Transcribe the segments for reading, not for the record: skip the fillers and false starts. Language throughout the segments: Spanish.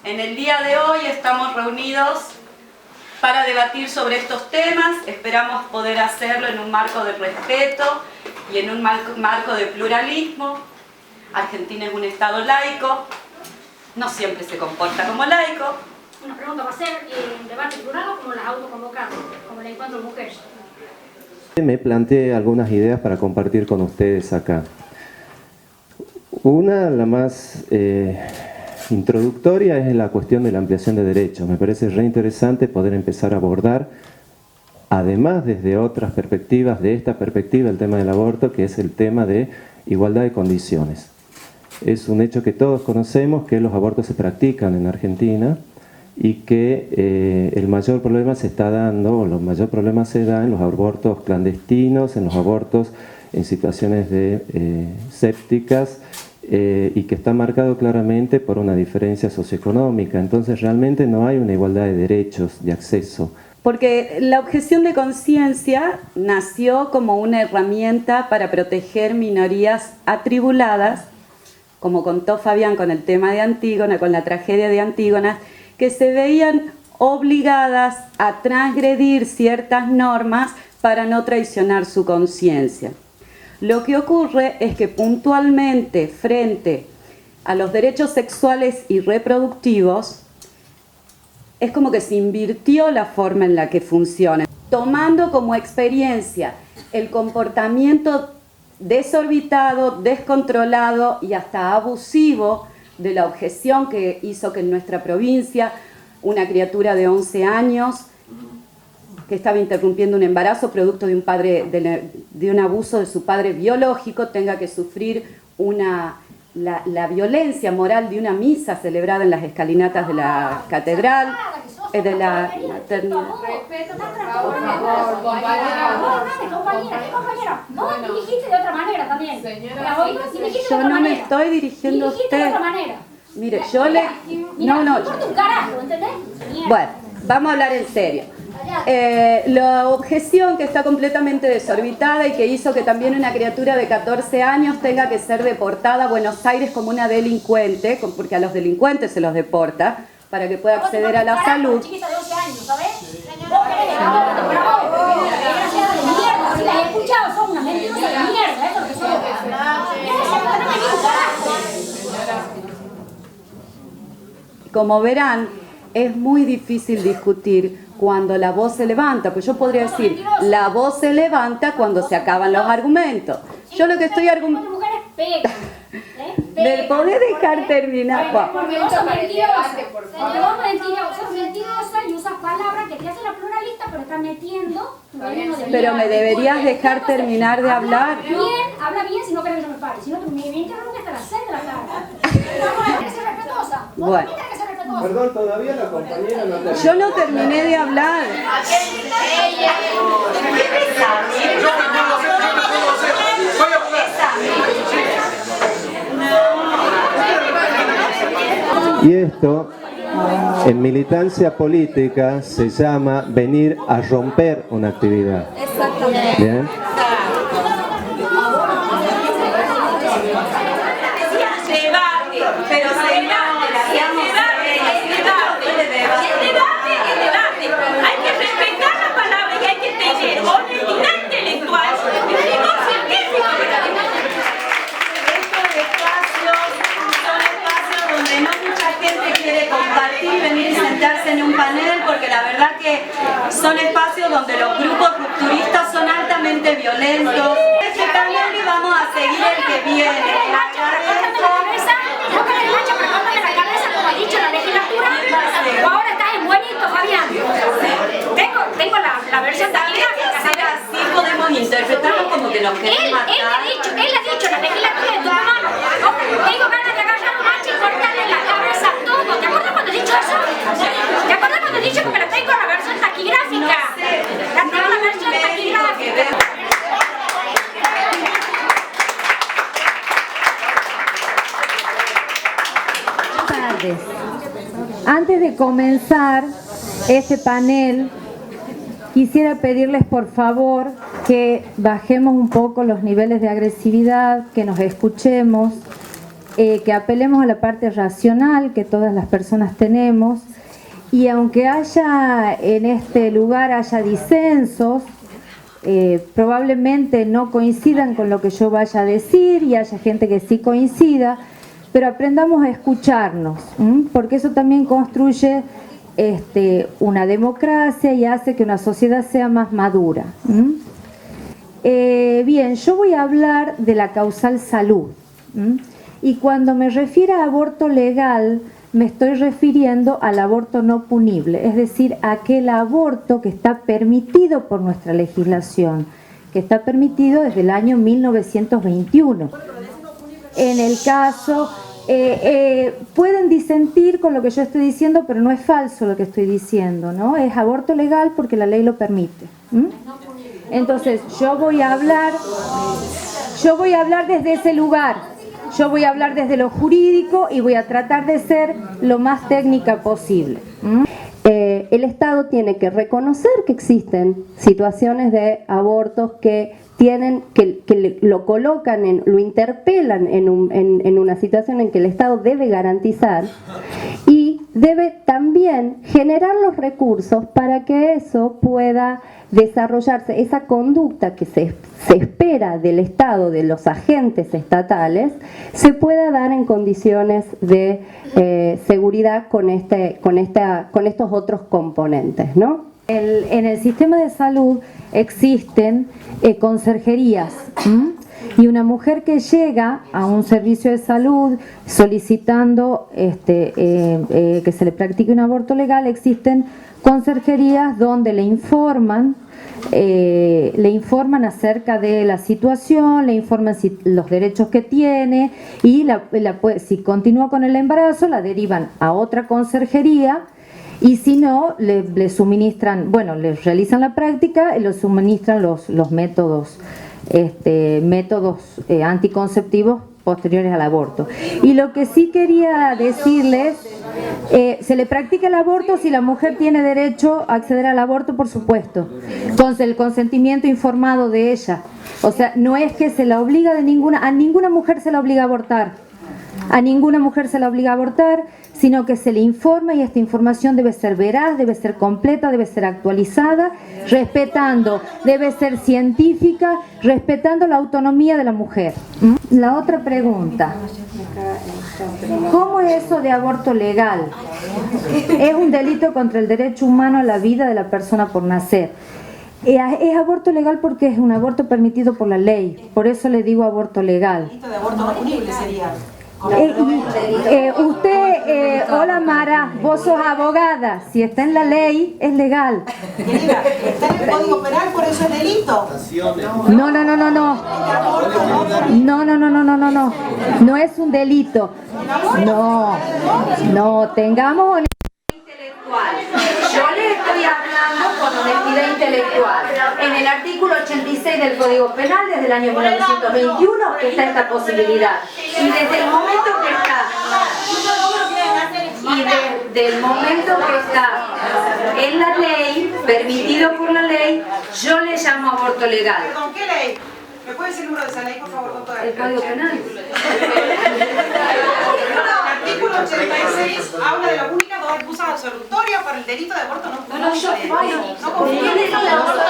En el día de hoy estamos reunidos para debatir sobre estos temas. Esperamos poder hacerlo en un marco de respeto y en un marco de pluralismo. Argentina es un Estado laico, no siempre se comporta como laico. Una pregunta, ¿va a ser debate plural o como las autoconvocadas, como el encuentro de mujeres? Me planteé algunas ideas para compartir con ustedes acá. Una, la más introductoria, es la cuestión de la ampliación de derechos. Me parece re interesante poder empezar a abordar, además desde otras perspectivas, de esta perspectiva, el tema del aborto, que es el tema de igualdad de condiciones. Es un hecho que todos conocemos, que los abortos se practican en Argentina y que el mayor problema se está dando, o los mayor problemas se dan en los abortos clandestinos, en los abortos en situaciones de sépticas, y que está marcado claramente por una diferencia socioeconómica. Entonces realmente no hay una igualdad de derechos, de acceso. Porque la objeción de conciencia nació como una herramienta para proteger minorías atribuladas, como contó Fabián con el tema de Antígona, con la tragedia de Antígona, que se veían obligadas a transgredir ciertas normas para no traicionar su conciencia. Lo que ocurre es que puntualmente frente a los derechos sexuales y reproductivos, es como que se invirtió la forma en la que funciona, tomando como experiencia el comportamiento desorbitado, descontrolado y hasta abusivo de la objeción que hizo que en nuestra provincia una criatura de 11 años que estaba interrumpiendo un embarazo producto de un abuso de su padre biológico tenga que sufrir la violencia moral de una misa celebrada en las escalinatas de la catedral, de la maternidad. Vos dirigiste de otra manera también. Yo no me estoy dirigiendo a usted. De otra manera. Mire, yo le... No. un carajo, ¿entendés? Bueno, vamos a hablar en serio. La objeción que está completamente desorbitada y que hizo que también una criatura de 14 años tenga que ser deportada a Buenos Aires como una delincuente, porque a los delincuentes se los deporta, para que pueda acceder a la salud. Chiquita de 11 años, ¿sabés? Vos querés de mierda, si las he escuchado, son unas mentirosas de mierda, eso es lo que son. Como verán, es muy difícil discutir cuando la voz se levanta, pues yo podría decir, la voz se levanta cuando se acaban los argumentos. Yo lo que estoy argumentando... ¿Me podés dejar terminar? Porque vos sos mentirosa. Porque vos sos mentirosa y usas palabras que te hacen la pluralista, pero estás metiendo tu veneno de mierda. Pero me deberías dejar terminar de hablar. Habla bien si no querés que yo me pare. Si no, me interrumpe hasta las 6 de la tarde. Tienes que ser respetuosa. Bueno. Perdón, todavía la compañera no terminó. Yo no terminé de hablar. Y esto, en militancia política, se llama venir a romper una actividad. Exactamente. ¿Bien? En un panel, porque la verdad que son espacios donde los grupos rupturistas son altamente violentos. Este panel y vamos a seguir el que viene. ¿No querés el hacha para cortarme la cabeza como ha dicho la legislatura? ¿O ahora estás en buenito, Fabián? Tengo la versión taquigráfica. Así podemos interpretarlo como que nos queremos matar. Él ha dicho la legislatura de Tucumán. Tengo ganas de agarrar un hacha y cortarle la cabeza a todo. ¿Te acuerdas cuando he dicho eso? ¿Te acuerdas cuando he dicho que me la tengo la versión taquigráfica? La tengo la versión taquigráfica. Antes de comenzar este panel, quisiera pedirles por favor que bajemos un poco los niveles de agresividad, que nos escuchemos, que apelemos a la parte racional que todas las personas tenemos, y aunque haya en este lugar haya disensos, probablemente no coincidan con lo que yo vaya a decir y haya gente que sí coincida, pero aprendamos a escucharnos, porque eso también construye una democracia y hace que una sociedad sea más madura. Bien, yo voy a hablar de la causal salud, y cuando me refiero a aborto legal me estoy refiriendo al aborto no punible, es decir, aquel aborto que está permitido por nuestra legislación, que está permitido desde el año 1921. En el caso, pueden disentir con lo que yo estoy diciendo, pero no es falso lo que estoy diciendo, ¿no? Es aborto legal porque la ley lo permite. Entonces, yo voy a hablar desde ese lugar. Yo voy a hablar desde lo jurídico y voy a tratar de ser lo más técnica posible. El Estado tiene que reconocer que existen situaciones de abortos que lo colocan, lo interpelan en una situación en que el Estado debe garantizar, y debe también generar los recursos para que eso pueda desarrollarse, esa conducta que se espera del Estado, de los agentes estatales, se pueda dar en condiciones de seguridad con estos otros componentes, ¿no? En el sistema de salud existen conserjerías, y una mujer que llega a un servicio de salud solicitando que se le practique un aborto legal, existen conserjerías donde le informan acerca de la situación, le informan los derechos que tiene, y si continúa con el embarazo la derivan a otra conserjería, y si no, le suministran, bueno, le realizan la práctica y le suministran los métodos anticonceptivos posteriores al aborto. Y lo que sí quería decirles, se le practica el aborto si la mujer tiene derecho a acceder al aborto, por supuesto, con el consentimiento informado de ella. O sea, no es que se la obliga a ninguna mujer se la obliga a abortar. A ninguna mujer se la obliga a abortar, sino que se le informa, y esta información debe ser veraz, debe ser completa, debe ser actualizada, debe ser científica, respetando la autonomía de la mujer. La otra pregunta: ¿cómo es eso de aborto legal? Es un delito contra el derecho humano a la vida de la persona por nacer. Es aborto legal porque es un aborto permitido por la ley, por eso le digo aborto legal. Delito de aborto no punible sería. Hola Mara, vos sos abogada, si está en la ley es legal. Querida, está en el Código Penal, por eso es delito. No es un delito. No, tengamos honestidad intelectual. Yo les estoy hablando con honestidad intelectual. En el artículo 86 del Código Penal, desde el año 1921, está esta posibilidad. Y desde el momento que está en la ley, permitido por la ley, yo le llamo aborto legal. Perdón, ¿qué ley? ¿Me puede decir el número de esa ley, por favor, doctora? El Código Penal. El artículo 86 habla de la única dos excusas absolutorias para el delito de aborto no punible. No confundir el aborto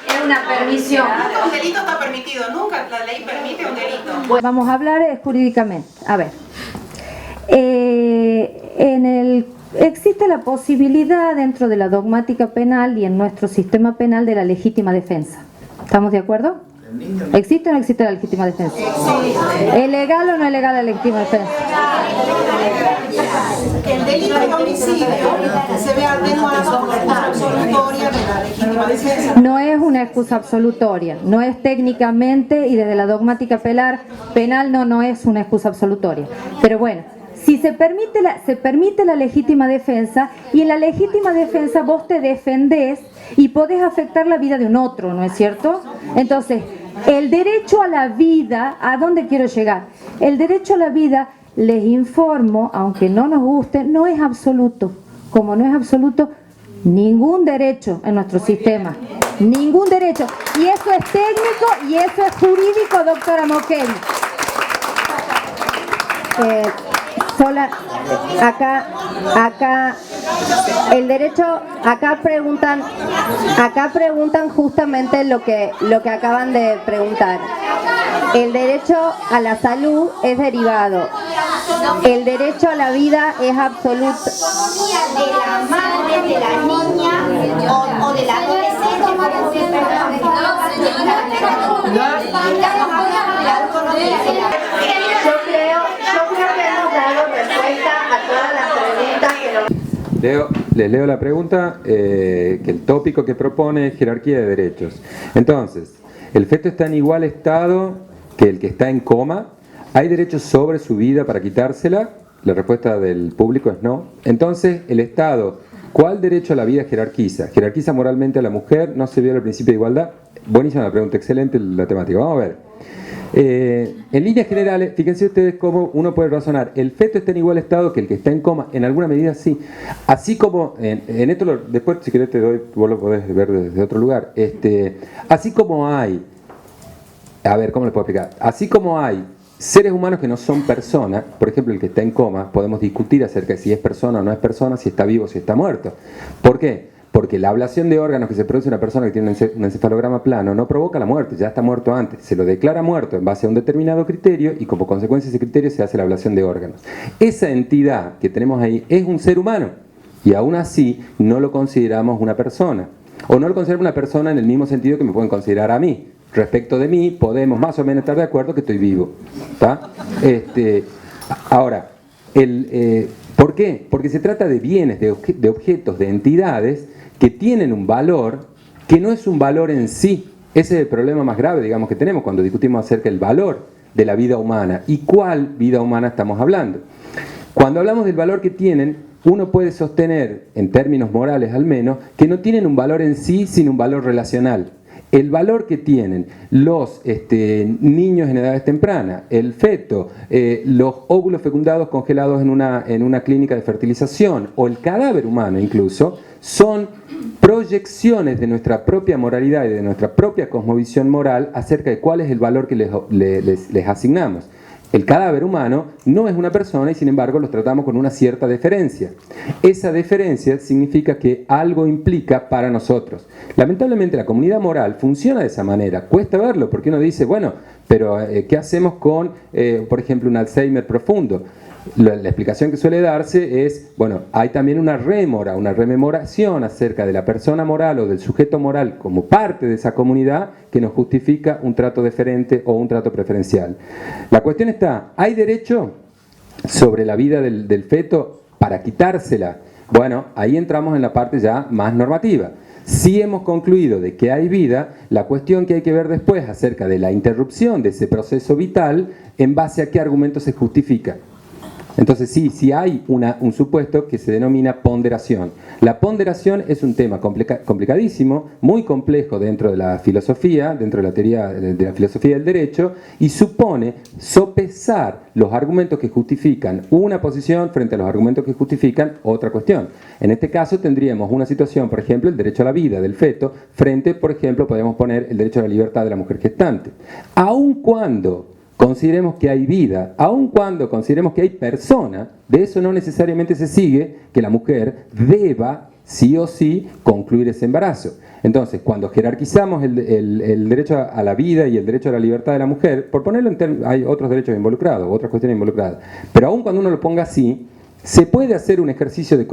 es una permisión. Nunca un delito está permitido, nunca la ley permite un delito. Vamos a hablar jurídicamente. A ver, existe la posibilidad dentro de la dogmática penal y en nuestro sistema penal de la legítima defensa. ¿Estamos de acuerdo? ¿Existe o no existe la legítima defensa? ¿Es legal o no es legal la legítima defensa? El delito de homicidio se ve atenuado por la excusa absolutoria de la legítima defensa. No es una excusa absolutoria, no es técnicamente, y desde la dogmática penal no es una excusa absolutoria. Pero bueno, si se permite la legítima defensa, y en la legítima defensa vos te defendés y podés afectar la vida de un otro, ¿no es cierto? Entonces, el derecho a la vida, ¿a dónde quiero llegar? El derecho a la vida, les informo, aunque no nos guste, no es absoluto. Como no es absoluto, ningún derecho en nuestro sistema. Ningún derecho. Y eso es técnico y eso es jurídico, doctora Moquel. Acá el derecho, acá preguntan justamente lo que acaban de preguntar. El derecho a la salud es derivado. El derecho a la vida es absoluto. De la madre, de la niña o de la adolescente. Yo creo que hemos dado respuesta a todas las preguntas que nos... Les leo la pregunta, que el tópico que propone es jerarquía de derechos. Entonces, ¿el feto está en igual estado que el que está en coma? ¿Hay derechos sobre su vida para quitársela? La respuesta del público es no. Entonces, el Estado, ¿cuál derecho a la vida jerarquiza? ¿Jerarquiza moralmente a la mujer? ¿No se viola el principio de igualdad? Buenísima la pregunta, excelente la temática. Vamos a ver. En líneas generales, fíjense ustedes cómo uno puede razonar. ¿El feto está en igual estado que el que está en coma? En alguna medida sí. Así como, en esto después si querés te doy, vos lo podés ver desde otro lugar. Así como hay, a ver, ¿cómo les puedo explicar? Así como hay seres humanos que no son personas, por ejemplo el que está en coma, podemos discutir acerca de si es persona o no es persona, si está vivo o si está muerto. ¿Por qué? Porque la ablación de órganos que se produce en una persona que tiene un encefalograma plano no provoca la muerte, ya está muerto antes. Se lo declara muerto en base a un determinado criterio y como consecuencia de ese criterio se hace la ablación de órganos. Esa entidad que tenemos ahí es un ser humano y aún así no lo consideramos una persona. O no lo consideramos una persona en el mismo sentido que me pueden considerar a mí. Respecto de mí podemos más o menos estar de acuerdo que estoy vivo. ¿Tá? Ahora, ¿por qué? Porque se trata de bienes, de objetos, de entidades que tienen un valor que no es un valor en sí. Ese es el problema más grave, digamos, que tenemos cuando discutimos acerca del valor de la vida humana. ¿Y cuál vida humana estamos hablando? Cuando hablamos del valor que tienen, uno puede sostener, en términos morales al menos, que no tienen un valor en sí, sino un valor relacional. El valor que tienen los niños en edades tempranas, el feto, los óvulos fecundados congelados en una clínica de fertilización o el cadáver humano incluso, son proyecciones de nuestra propia moralidad y de nuestra propia cosmovisión moral acerca de cuál es el valor que les asignamos. El cadáver humano no es una persona y sin embargo los tratamos con una cierta deferencia. Esa deferencia significa que algo implica para nosotros. Lamentablemente la comunidad moral funciona de esa manera. Cuesta verlo porque uno dice, bueno, pero ¿qué hacemos con, por ejemplo, un Alzheimer profundo? La explicación que suele darse es, bueno, hay también una rememoración acerca de la persona moral o del sujeto moral como parte de esa comunidad que nos justifica un trato deferente o un trato preferencial. La cuestión está, ¿hay derecho sobre la vida del feto para quitársela? Bueno, ahí entramos en la parte ya más normativa. Si hemos concluido de que hay vida, la cuestión que hay que ver después acerca de la interrupción de ese proceso vital, ¿en base a qué argumento se justifica? Entonces sí hay un supuesto que se denomina ponderación. La ponderación es un tema complicadísimo, muy complejo dentro de la filosofía, dentro de la teoría de la filosofía del derecho, y supone sopesar los argumentos que justifican una posición frente a los argumentos que justifican otra cuestión. En este caso tendríamos una situación, por ejemplo, el derecho a la vida del feto, frente, por ejemplo, podemos poner el derecho a la libertad de la mujer gestante. Aun cuando consideremos que hay vida, aun cuando consideremos que hay persona, de eso no necesariamente se sigue que la mujer deba, sí o sí, concluir ese embarazo. Entonces, cuando jerarquizamos el derecho a la vida y el derecho a la libertad de la mujer, por ponerlo en términos, hay otros derechos involucrados, otras cuestiones involucradas, pero aun cuando uno lo ponga así, se puede hacer un ejercicio de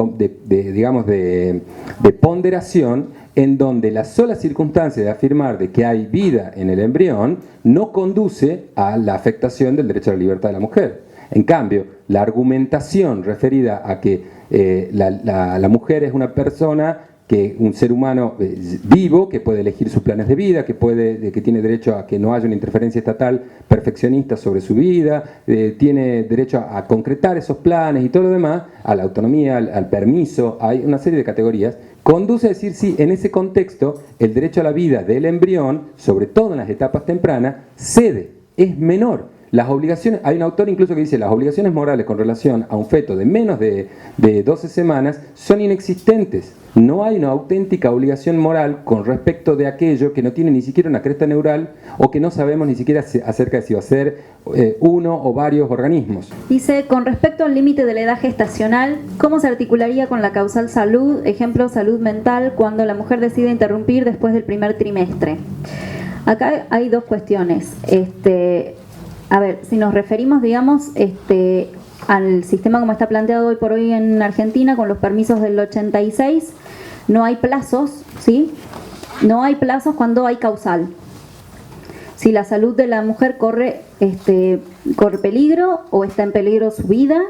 ponderación en donde la sola circunstancia de afirmar de que hay vida en el embrión no conduce a la afectación del derecho a la libertad de la mujer. En cambio, la argumentación referida a que la mujer es una persona, que un ser humano vivo, que puede elegir sus planes de vida, que tiene derecho a que no haya una interferencia estatal perfeccionista sobre su vida, tiene derecho a concretar esos planes y todo lo demás, a la autonomía, al permiso, hay una serie de categorías, conduce a decir sí, en ese contexto, el derecho a la vida del embrión, sobre todo en las etapas tempranas, cede, es menor. Las obligaciones, hay un autor incluso que dice las obligaciones morales con relación a un feto de menos de 12 semanas son inexistentes. no hay una auténtica obligación moral con respecto de aquello que no tiene ni siquiera una cresta neural o que no sabemos ni siquiera acerca de si va a ser uno o varios organismos. Dice, con respecto al límite de la edad gestacional, ¿cómo se articularía con la causal salud, ejemplo, salud mental, cuando la mujer decide interrumpir después del primer trimestre? Acá hay dos cuestiones. A ver, si nos referimos, digamos, al sistema como está planteado hoy por hoy en Argentina, con los permisos del 86, no hay plazos, ¿sí? No hay plazos cuando hay causal. Si la salud de la mujer corre peligro, o está en peligro su vida,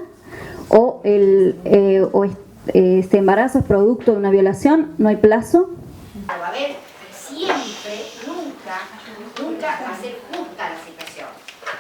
o este embarazo es producto de una violación, no hay plazo. Va a haber siempre, nunca va a ser justa la situación.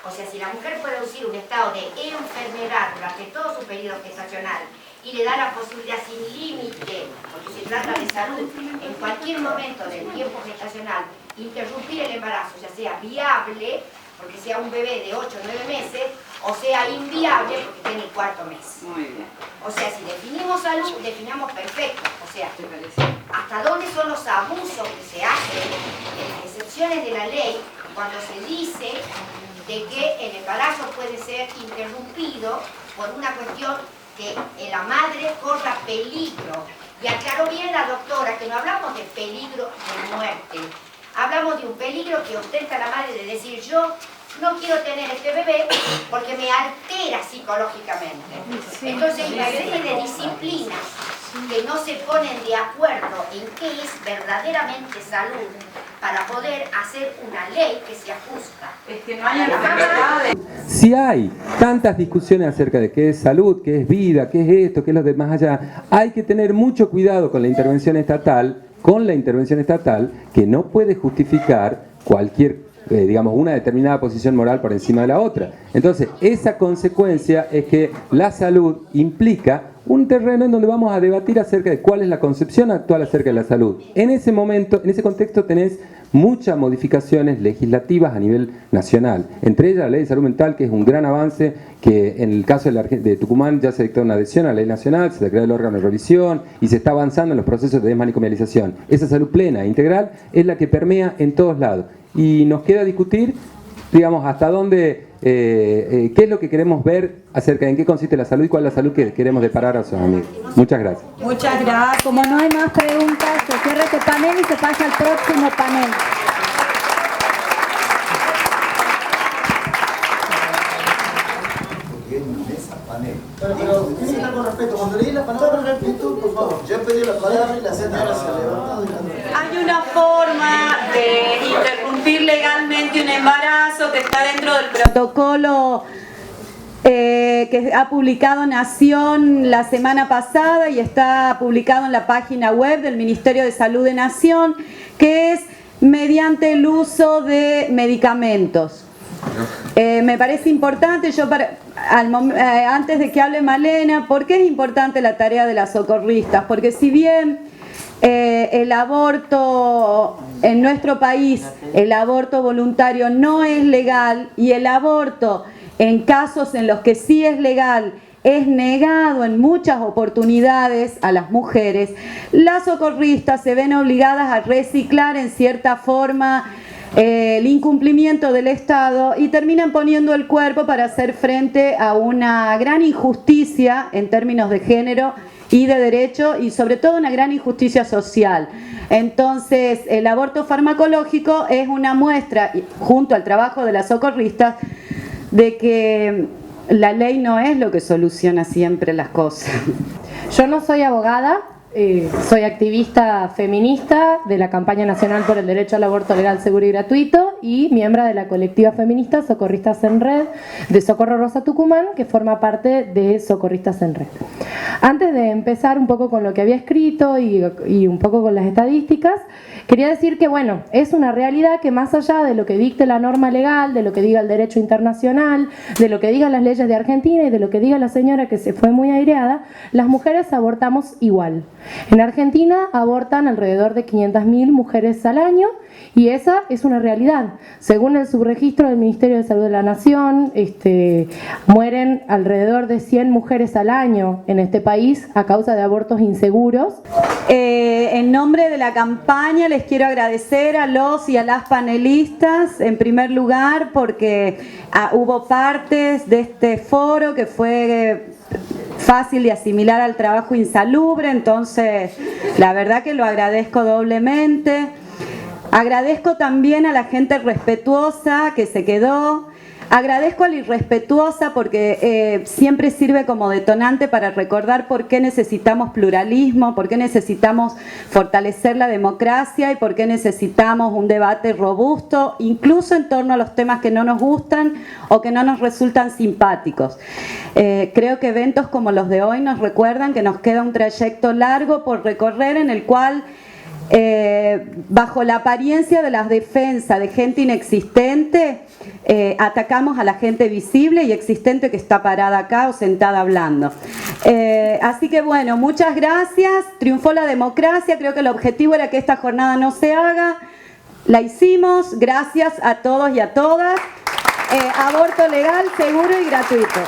O sea, si la mujer puede producir un estado de enfermedad durante todo su periodo gestacional y le da la posibilidad sin límite, porque se trata de salud, en cualquier momento del tiempo gestacional, interrumpir el embarazo, ya sea viable, porque sea un bebé de 8 o 9 meses, o sea inviable, porque tiene el cuarto mes. Muy bien. O sea, si definimos salud, definamos perfecto. O sea, hasta dónde son los abusos que se hacen en las excepciones de la ley cuando se dice de que el embarazo puede ser interrumpido por una cuestión que la madre corra peligro. Y aclaró bien la doctora que no hablamos de peligro de muerte, hablamos de un peligro que ostenta la madre de decir yo no quiero tener este bebé porque me altera psicológicamente. Entonces hay una serie de disciplinas que no se ponen de acuerdo en qué es verdaderamente salud para poder hacer una ley que se ajusta. Es que no hay enfermedades. Si hay tantas discusiones acerca de qué es salud, qué es vida, qué es esto, qué es lo de más allá, hay que tener mucho cuidado con la intervención estatal, que no puede justificar cualquier, digamos, una determinada posición moral por encima de la otra. Entonces, esa consecuencia es que la salud implica un terreno en donde vamos a debatir acerca de cuál es la concepción actual acerca de la salud. En ese momento, en ese contexto tenés muchas modificaciones legislativas a nivel nacional, entre ellas la Ley de Salud Mental, que es un gran avance, que en el caso de Tucumán ya se dictó una adhesión a la ley nacional, se creó el órgano de revisión y se está avanzando en los procesos de desmanicomialización. Esa salud plena e integral es la que permea en todos lados y nos queda discutir, digamos, hasta dónde, qué es lo que queremos ver acerca de en qué consiste la salud y cuál es la salud que queremos deparar a sus amigos. Muchas gracias. Muchas gracias. Como no hay más preguntas, se cierra este panel y se pasa al próximo panel. Pero dígame con respeto, cuando leí la palabra respeto, por favor, yo pedí la palabra y la señora se ha levantado. Hay una forma de interrumpir legalmente un embarazo que está dentro del protocolo que ha publicado Nación la semana pasada y está publicado en la página web del Ministerio de Salud de Nación, que es mediante el uso de medicamentos. Me parece importante, antes de que hable Malena, ¿por qué es importante la tarea de las socorristas? Porque si bien el aborto en nuestro país, el aborto voluntario no es legal y el aborto en casos en los que sí es legal es negado en muchas oportunidades a las mujeres, las socorristas se ven obligadas a reciclar en cierta forma el incumplimiento del Estado y terminan poniendo el cuerpo para hacer frente a una gran injusticia en términos de género y de derecho y sobre todo una gran injusticia social. Entonces el aborto farmacológico es una muestra, junto al trabajo de las socorristas, de que la ley no es lo que soluciona siempre las cosas. Yo no soy abogada. Soy activista feminista de la Campaña Nacional por el Derecho al Aborto Legal, Seguro y Gratuito y miembro de la colectiva feminista Socorristas en Red de Socorro Rosa Tucumán, que forma parte de Socorristas en Red. Antes de empezar un poco con lo que había escrito y un poco con las estadísticas, quería decir que, bueno, es una realidad que más allá de lo que dicte la norma legal, de lo que diga el derecho internacional, de lo que digan las leyes de Argentina y de lo que diga la señora que se fue muy aireada, las mujeres abortamos igual. En Argentina abortan alrededor de 500.000 mujeres al año y esa es una realidad. Según el subregistro del Ministerio de Salud de la Nación, mueren alrededor de 100 mujeres al año en este país a causa de abortos inseguros. En nombre de la campaña les quiero agradecer a los y a las panelistas, en primer lugar, porque hubo partes de este foro que fue fácil de asimilar al trabajo insalubre, entonces la verdad que lo agradezco doblemente. Agradezco también a la gente respetuosa que se quedó. Agradezco a la irrespetuosa porque siempre sirve como detonante para recordar por qué necesitamos pluralismo, por qué necesitamos fortalecer la democracia y por qué necesitamos un debate robusto, incluso en torno a los temas que no nos gustan o que no nos resultan simpáticos. Creo que eventos como los de hoy nos recuerdan que nos queda un trayecto largo por recorrer en el cual bajo la apariencia de la defensa de gente inexistente, atacamos a la gente visible y existente que está parada acá o sentada hablando. Así que bueno, muchas gracias, triunfó la democracia, creo que el objetivo era que esta jornada no se haga, la hicimos, gracias a todos y a todas. Aborto legal, seguro y gratuito.